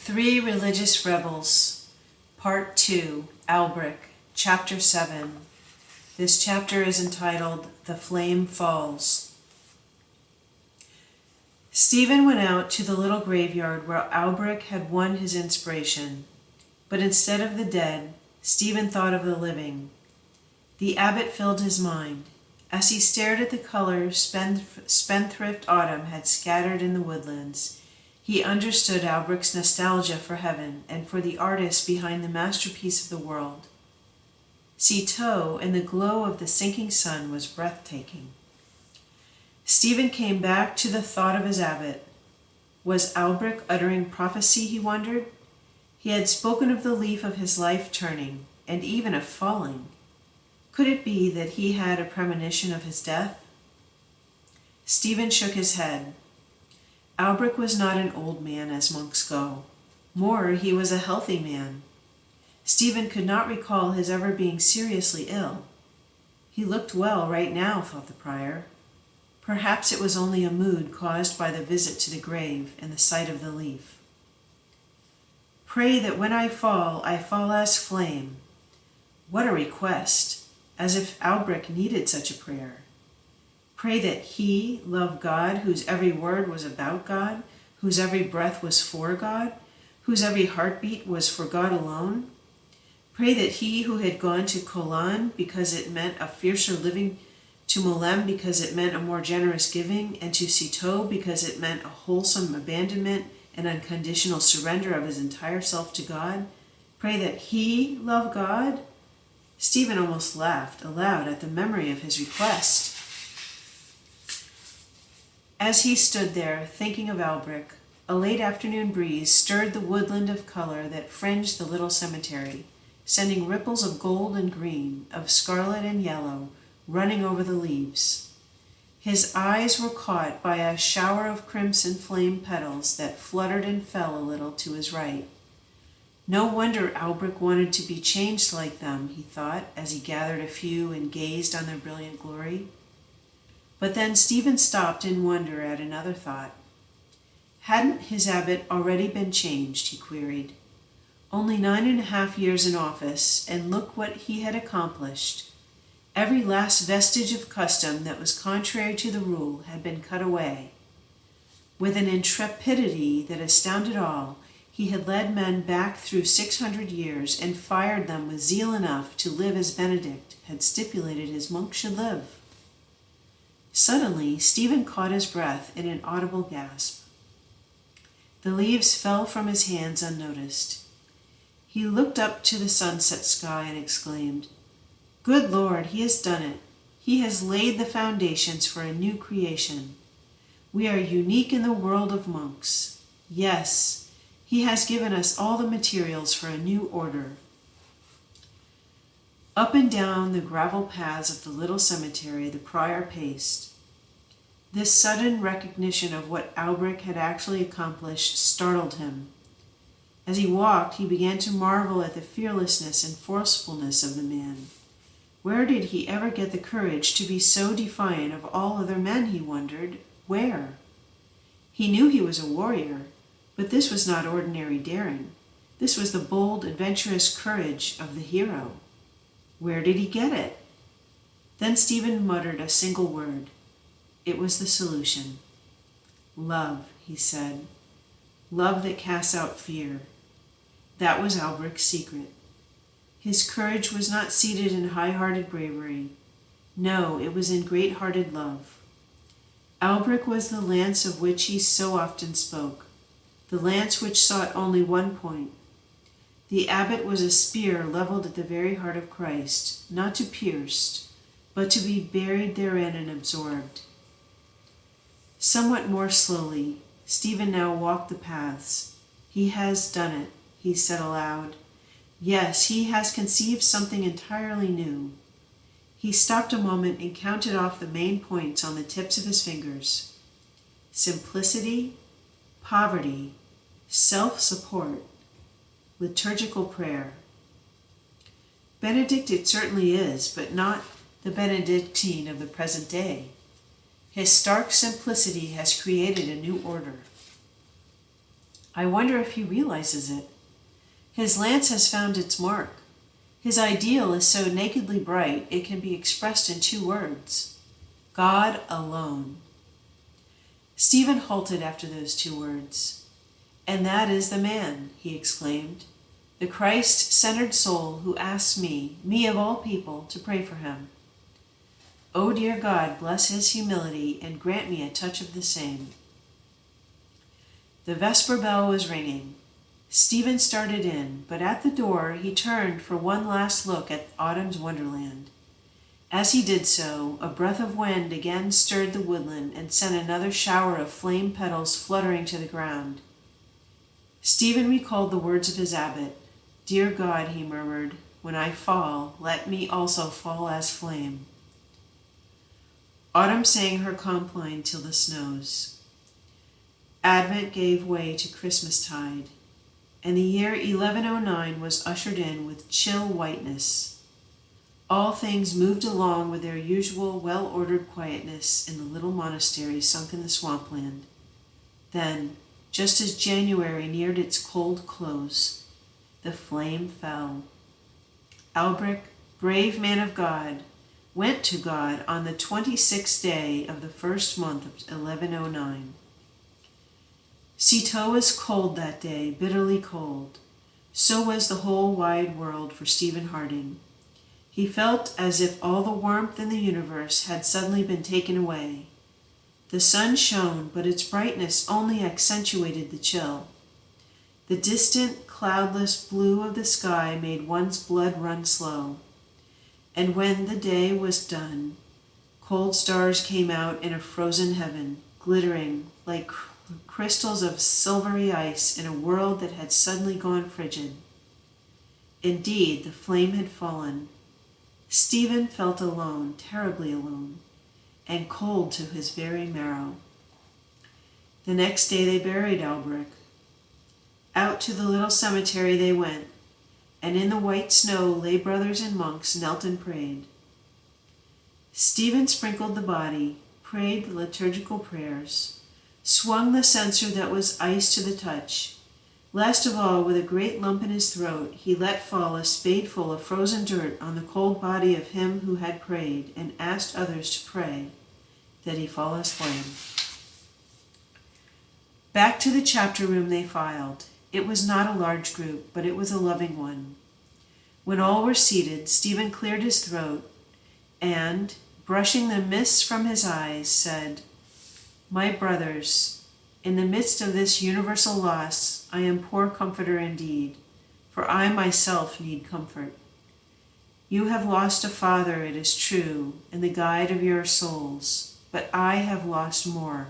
Three Religious Rebels, Part 2, Alberic, Chapter 7. This chapter is entitled, The Flame Falls. Stephen went out to the little graveyard where Alberic had won his inspiration. But instead of the dead, Stephen thought of the living. The abbot filled his mind. As he stared at the color spendthrift autumn had scattered in the woodlands, he understood Alberic's nostalgia for heaven and for the artist behind the masterpiece of the world. Citeaux, in the glow of the sinking sun, was breathtaking. Stephen came back to the thought of his abbot. Was Alberic uttering prophecy, he wondered? He had spoken of the leaf of his life turning, and even of falling. Could it be that he had a premonition of his death? Stephen shook his head. Alberic was not an old man as monks go. More, he was a healthy man. Stephen could not recall his ever being seriously ill. He looked well right now, thought the prior. Perhaps it was only a mood caused by the visit to the grave and the sight of the leaf. Pray that when I fall as flame. What a request, as if Alberic needed such a prayer. Pray that he love God, whose every word was about God, whose every breath was for God, whose every heartbeat was for God alone. Pray that he who had gone to Colon because it meant a fiercer living, to Molem because it meant a more generous giving, and to Citeaux because it meant a wholesome abandonment and unconditional surrender of his entire self to God. Pray that he love God. Stephen almost laughed aloud at the memory of his request. As he stood there, thinking of Alberic, a late afternoon breeze stirred the woodland of color that fringed the little cemetery, sending ripples of gold and green, of scarlet and yellow, running over the leaves. His eyes were caught by a shower of crimson flame petals that fluttered and fell a little to his right. No wonder Alberic wanted to be changed like them, he thought, as he gathered a few and gazed on their brilliant glory. But then Stephen stopped in wonder at another thought. Hadn't his abbot already been changed, he queried. Only 9.5 years in office, and look what he had accomplished. Every last vestige of custom that was contrary to the rule had been cut away. With an intrepidity that astounded all, he had led men back through 600 years and fired them with zeal enough to live as Benedict had stipulated his monks should live. Suddenly, Stephen caught his breath in an audible gasp. The leaves fell from his hands unnoticed. He looked up to the sunset sky and exclaimed, Good Lord, he has done it. He has laid the foundations for a new creation. We are unique in the world of monks. Yes, he has given us all the materials for a new order. Up and down the gravel paths of the little cemetery the prior paced. This sudden recognition of what Alberic had actually accomplished startled him. As he walked, he began to marvel at the fearlessness and forcefulness of the man. Where did he ever get the courage to be so defiant of all other men, he wondered? Where? He knew he was a warrior, but this was not ordinary daring. This was the bold, adventurous courage of the hero. Where did he get it? Then Stephen muttered a single word. It was the solution. Love, he said. Love that casts out fear. That was Alberic's secret. His courage was not seated in high-hearted bravery. No, it was in great-hearted love. Alberic was the lance of which he so often spoke, the lance which sought only one point. The abbot was a spear leveled at the very heart of Christ, not to pierce, but to be buried therein and absorbed. Somewhat more slowly, Stephen now walked the paths. He has done it, he said aloud. Yes, he has conceived something entirely new. He stopped a moment and counted off the main points on the tips of his fingers. Simplicity, poverty, self-support, liturgical prayer. Benedict it certainly is, but not the Benedictine of the present day. His stark simplicity has created a new order. I wonder if he realizes it. His lance has found its mark. His ideal is so nakedly bright it can be expressed in 2 words: God alone. Stephen halted after those 2 words. And that is the man, he exclaimed, the Christ-centered soul who asks me of all people, to pray for him. O dear God, bless his humility and grant me a touch of the same. The vesper bell was ringing. Stephen started in, but at the door he turned for one last look at autumn's wonderland. As he did so, a breath of wind again stirred the woodland and sent another shower of flame petals fluttering to the ground. Stephen recalled the words of his abbot. Dear God, he murmured, when I fall, let me also fall as flame. Autumn sang her compline till the snows. Advent gave way to Christmastide, and the year 1109 was ushered in with chill whiteness. All things moved along with their usual well-ordered quietness in the little monastery sunk in the swampland. Then, just as January neared its cold close, the flame fell. Alberic, brave man of God, went to God on the 26th day of the first month of 1109. Citeaux was cold that day, bitterly cold. So was the whole wide world for Stephen Harding. He felt as if all the warmth in the universe had suddenly been taken away. The sun shone, but its brightness only accentuated the chill. The distant, cloudless blue of the sky made one's blood run slow. And when the day was done, cold stars came out in a frozen heaven, glittering like crystals of silvery ice in a world that had suddenly gone frigid. Indeed, the flame had fallen. Stephen felt alone, terribly alone, and cold to his very marrow. The next day they buried Alberic. Out to the little cemetery they went, and in the white snow lay brothers and monks knelt and prayed. Stephen sprinkled the body, prayed the liturgical prayers, swung the censer that was ice to the touch. Last of all, with a great lump in his throat, he let fall a spadeful of frozen dirt on the cold body of him who had prayed, and asked others to pray that he fall as flame. Back to the chapter room they filed. It was not a large group, but it was a loving one. When all were seated, Stephen cleared his throat and, brushing the mists from his eyes, said, My brothers, in the midst of this universal loss, I am poor comforter indeed, for I myself need comfort. You have lost a father, it is true, and the guide of your souls, but I have lost more.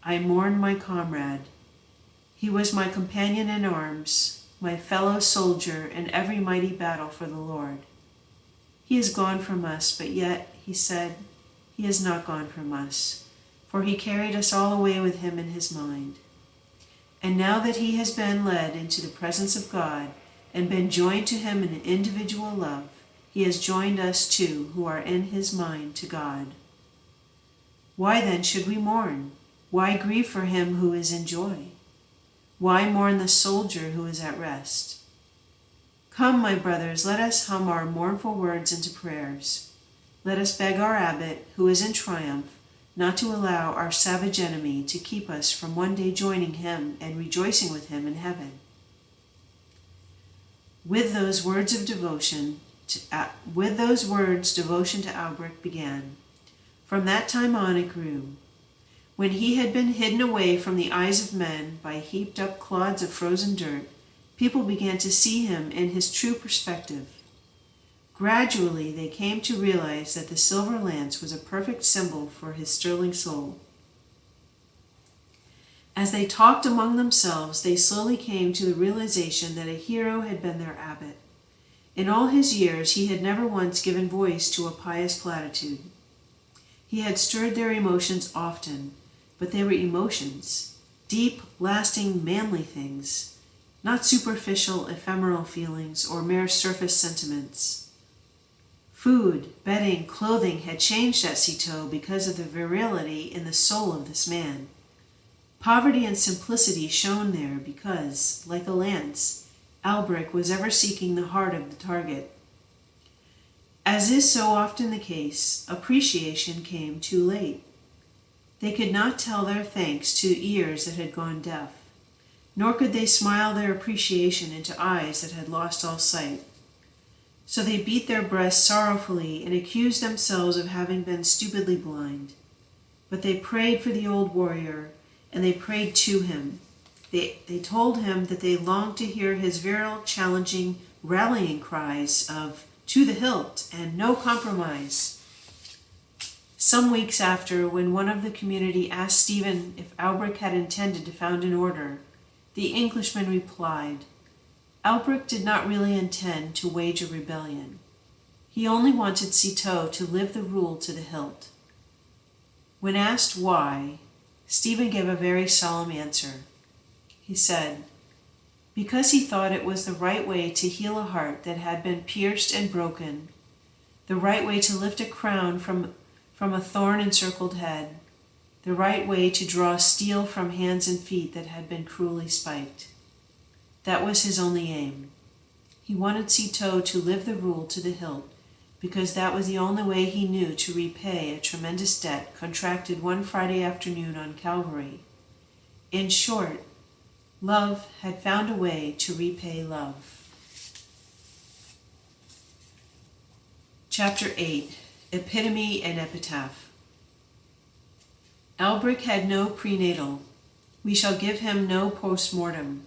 I mourn my comrade. He was my companion in arms, my fellow soldier in every mighty battle for the Lord. He is gone from us, but yet, he said, he is not gone from us, for he carried us all away with him in his mind. And now that he has been led into the presence of God and been joined to him in individual love, he has joined us too, who are in his mind, to God. Why then should we mourn? Why grieve for him who is in joy? Why mourn the soldier who is at rest? Come, my brothers, let us hum our mournful words into prayers. Let us beg our abbot, who is in triumph, not to allow our savage enemy to keep us from one day joining him and rejoicing with him in heaven. With those words, devotion to Alberic began. From that time on it grew. When he had been hidden away from the eyes of men by heaped up clods of frozen dirt, people began to see him in his true perspective. Gradually they came to realize that the silver lance was a perfect symbol for his sterling soul. As they talked among themselves, they slowly came to the realization that a hero had been their abbot. In all his years, he had never once given voice to a pious platitude. He had stirred their emotions often, but they were emotions, deep, lasting, manly things, not superficial, ephemeral feelings or mere surface sentiments. Food, bedding, clothing had changed at Citeaux because of the virility in the soul of this man. Poverty and simplicity shone there because, like a lance, Alberic was ever seeking the heart of the target. As is so often the case, appreciation came too late. They could not tell their thanks to ears that had gone deaf, nor could they smile their appreciation into eyes that had lost all sight. So they beat their breasts sorrowfully and accused themselves of having been stupidly blind. But they prayed for the old warrior, and they prayed to him. They told him that they longed to hear his virile, challenging, rallying cries of "to the hilt" and "no compromise." Some weeks after, when one of the community asked Stephen if Alberic had intended to found an order, the Englishman replied, Alberic did not really intend to wage a rebellion. He only wanted Citeaux to live the rule to the hilt. When asked why, Stephen gave a very solemn answer. He said, because he thought it was the right way to heal a heart that had been pierced and broken, the right way to lift a crown from a thorn-encircled head, the right way to draw steel from hands and feet that had been cruelly spiked. That was his only aim. He wanted Citeaux to live the rule to the hilt, because that was the only way he knew to repay a tremendous debt contracted one Friday afternoon on Calvary. In short, love had found a way to repay love. Chapter 8. Epitome and Epitaph. Alberic had no prenatal. We shall give him no post-mortem.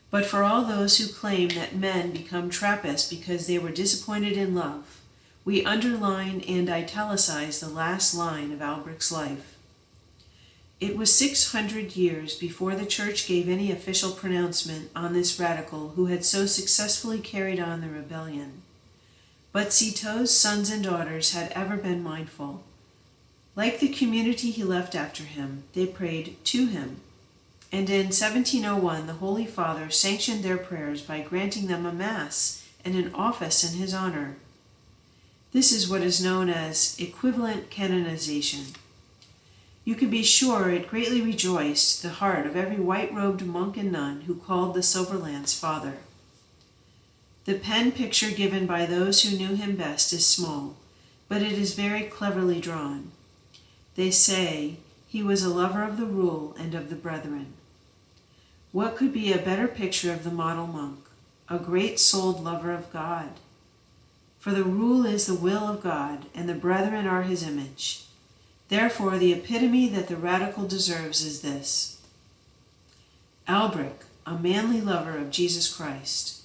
But for all those who claim that men become Trappists because they were disappointed in love, we underline and italicize the last line of Alberic's life. It was 600 years before the Church gave any official pronouncement on this radical who had so successfully carried on the rebellion. But Citeaux's sons and daughters had ever been mindful. Like the community he left after him, they prayed to him. And in 1701, the Holy Father sanctioned their prayers by granting them a Mass and an office in his honor. This is what is known as equivalent canonization. You can be sure it greatly rejoiced the heart of every white-robed monk and nun who called the Silver Lance Father. The pen picture given by those who knew him best is small, but it is very cleverly drawn. They say he was a lover of the rule and of the brethren. What could be a better picture of the model monk, a great-souled lover of God? For the rule is the will of God, and the brethren are his image. Therefore, the epitome that the radical deserves is this: Alberic, a manly lover of Jesus Christ.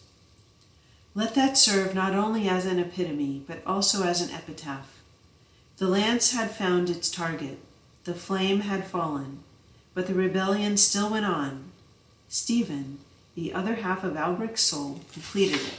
Let that serve not only as an epitome, but also as an epitaph. The lance had found its target, the flame had fallen, but the rebellion still went on. Stephen, the other half of Alberic's soul, completed it.